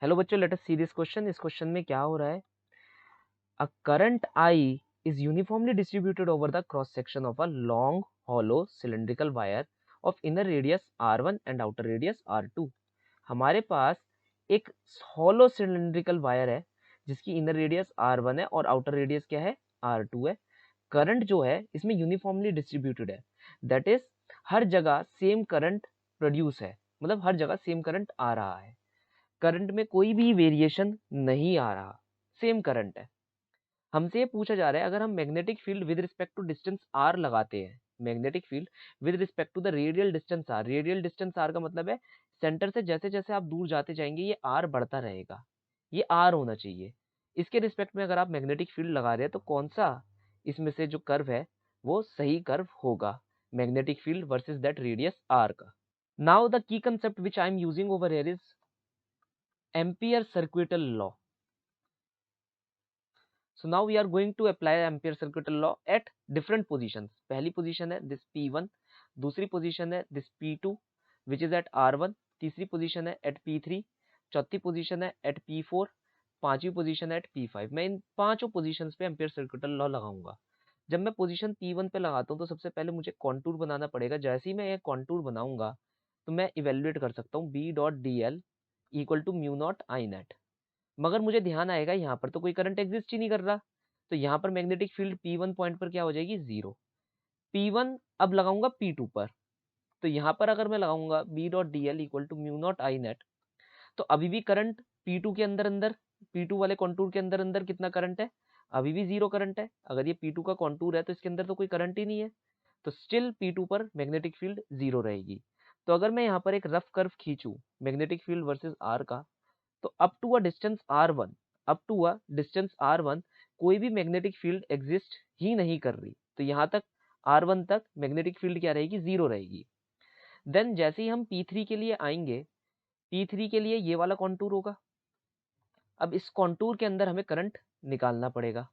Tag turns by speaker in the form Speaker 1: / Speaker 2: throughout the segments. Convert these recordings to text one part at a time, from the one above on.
Speaker 1: Hello बच्चों, let us see this question. इस question में क्या हो रहा है? A current I is uniformly distributed over the cross section of a long hollow cylindrical wire of inner radius r1 and outer radius r2। हमारे पास एक hollow cylindrical wire है जिसकी inner radius r1 है और outer radius क्या है? r2 है। Current जो है इसमें यूनिफॉर्मली डिस्ट्रीब्यूटेड है, दैट इज हर जगह सेम करंट प्रोड्यूस है, मतलब हर जगह सेम करंट आ रहा है। करंट में कोई भी वेरिएशन नहीं आ रहा, सेम करंट है। हमसे ये पूछा जा रहा है, अगर हम magnetic field with respect to distance R लगाते हैं, magnetic field with respect to the radial distance R, radial distance R का मतलब है सेंटर से जैसे जैसे आप दूर जाते जाएंगे ये आर बढ़ता रहेगा, ये आर होना चाहिए। इसके रिस्पेक्ट में अगर आप मैग्नेटिक फील्ड लगा रहे हैं तो कौन सा इसमें से जो कर्व है वो सही कर्व होगा, magnetic field versus that radius r का। Now the key concept which I am using over here is ampere circuital law. So now we are going to apply Ampere circuital law at different positions. पहली position है this P1, दूसरी position है this P2 which is at R1, तीसरी position है at P3, चौथी position है at P4, पांचवी position है at P5। मैं इन पांचों positions पे Ampere circuital law लगाऊंगा। जब मैं position P1 पे लगाता हूँ तो सबसे पहले मुझे contour बनाना पड़ेगा। जैसे ही मैं ये contour बनाऊंगा तो मैं evaluate कर सकता हूँ B dot DL equal to mu naught I net. मगर मुझे ध्यान आएगा यहाँ पर तो कोई करंट एग्जिस्ट ही नहीं कर रहा, तो यहाँ पर मैग्नेटिक फील्ड P1 पॉइंट पर क्या हो जाएगी? जीरो। P1 अब लगाऊंगा P2 पर, तो यहाँ पर अगर मैं लगाऊंगा B dot D L equal to mu naught I net, तो अभी भी करंट P2 के अंदर अंदर, P2 वाले कॉन्टूर के अंदर अंदर कितना करंट है? अभी भी जीरो करंट है। अगर ये P2 का कॉन्टूर है तो इसके अंदर तो कोई करंट ही नहीं है, तो स्टिल P2 पर मैग्नेटिक फील्ड जीरो रहेगी। तो अगर मैं यहाँ पर एक रफ कर्व खींचूं मैग्नेटिक फील्ड वर्सेस आर का, तो up to a distance r1, up to a distance r1 कोई भी मैग्नेटिक फील्ड एग्जिस्ट ही नहीं कर रही, तो यहाँ तक r1 तक मैग्नेटिक फील्ड क्या रहेगी? जीरो रहेगी। देन जैसे ही हम P3 के लिए आएंगे, P3 के लिए ये वाला कॉन्टूर होगा। अब इस कॉन्टूर के अंदर हमें करंट निकालना पड़ेगा।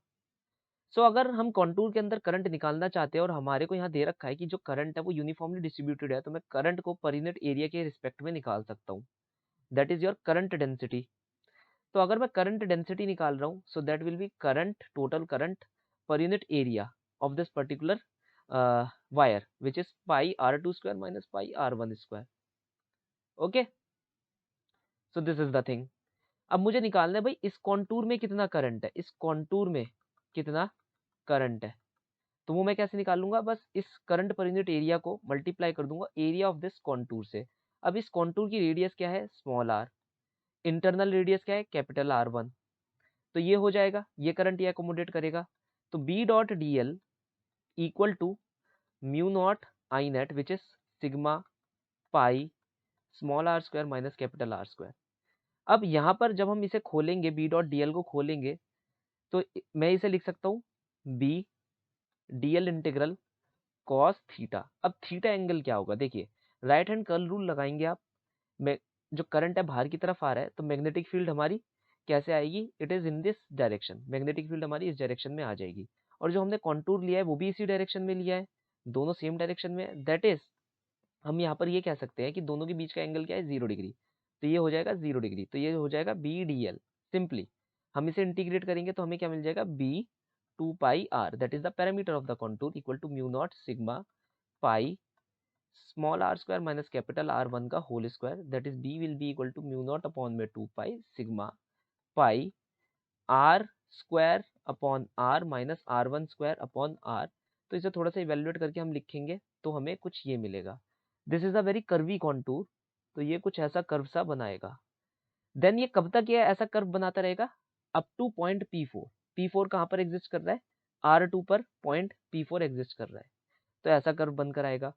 Speaker 1: सो अगर हम कॉन्टूर के अंदर करंट निकालना चाहते हैं और हमारे को यहाँ दे रखा है कि जो करंट है वो यूनिफॉर्मली डिस्ट्रीब्यूटेड है, तो मैं करंट को पर यूनिट एरिया के रिस्पेक्ट में निकाल सकता हूँ, that is your current density. तो अगर मैं करंट डेंसिटी निकाल रहा हूँ, so that will be current, total current per unit area of this particular wire which is pi r2 square minus pi r1 square. Okay, so this is the thing. अब मुझे निकालना है भाई इस contour में कितना करंट है, इस कॉन्टूर में कितना करंट है। तो वो मैं कैसे निकालूंगा? बस इस करंट पर यूनिट एरिया को मल्टीप्लाई कर दूंगा एरिया ऑफ दिस कॉन्टूर से। अब इस कॉन्टूर की रेडियस क्या है? Small are. इंटरनल रेडियस क्या है? Capital R1। तो ये हो जाएगा, ये करंट ये एकोमोडेट करेगा। तो B dot D L equal to mu naught I net which is sigma pi small R square minus capital R square. अब यहाँ पर जब हम इसे खोलेंगे, B डॉट डी एल को खोलेंगे, तो मैं इसे लिख सकता हूँ B D L integral cos theta. अब थीटा एंगल क्या होगा? देखिए, राइट हैंड कर्ल रूल लगाएंगे आप, मैं जो करंट है बाहर की तरफ आ रहा है, तो मैग्नेटिक फील्ड हमारी कैसे आएगी? It is in this direction, magnetic field हमारी इस डायरेक्शन में आ जाएगी। और जो हमने कॉन्टूर लिया है वो भी इसी डायरेक्शन में लिया है, दोनों सेम डायरेक्शन में है। दैट इज हम यहाँ पर ये कह सकते हैं कि दोनों के बीच का एंगल क्या है? 0 डिग्री। तो ये हो जाएगा 0 डिग्री, तो ये हो जाएगा बी डी एल। सिंपली हम इसे इंटीग्रेट करेंगे तो हमें क्या मिल जाएगा? B 2 pi R, that is the parameter of the contour, equal to mu naught sigma pi small R square minus capital R1 का whole square, that is B will be equal to mu naught upon में 2 pi sigma pi R square upon R minus R1 square upon R. तो इसे थोड़ा सा evaluate करके हम लिखेंगे तो हमें कुछ ये मिलेगा। This is a very curvy contour, तो ये कुछ ऐसा कर्व सा बनाएगा। देन ये कब तक ये ऐसा कर्व बनाता रहेगा? Up two point P4। P4 कहाँ पर एग्जिस्ट कर रहा है? R2 पर पॉइंट P4 एग्जिस्ट कर रहा है, तो ऐसा कर्व बनकर आएगा।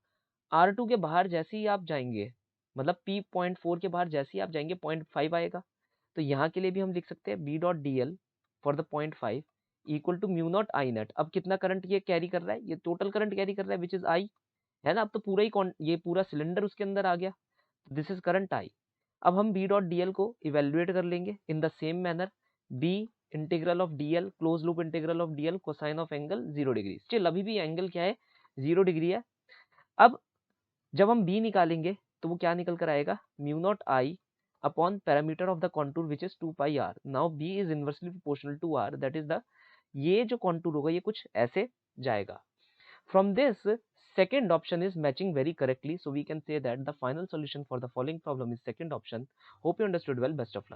Speaker 1: R2 के बाहर जैसे ही आप जाएंगे, मतलब P.4 के बाहर जैसे ही आप जाएंगे 0.5 आएगा। तो यहाँ के लिए भी हम लिख सकते हैं B dot D L for the 0.5 equal to mu naught I net. अब कितना करंट ये कैरी कर रहा है? ये टोटल करंट कैरी कर रहा है विच इज आई, है ना। अब तो पूरा ही ये पूरा सिलेंडर उसके अंदर आ गया, दिस इज करंट आई। अब हम B डॉट डी एल को इवेल्युएट कर लेंगे in the same manner, B integral of D L, close loop integral of D L cosine of angle 0 degree. Still अभी भी एंगल क्या है? 0 डिग्री है। अब जब हम B निकालेंगे तो वो क्या निकल कर आएगा? Mu naught I upon parameter of the contour which is 2 pi r. Now b is inversely proportional to r, that is the ये जो contour होगा ये कुछ ऐसे जाएगा. From this, second option is matching very correctly, so we can say that the final solution for the following problem is second option. Hope you understood well. Best of luck.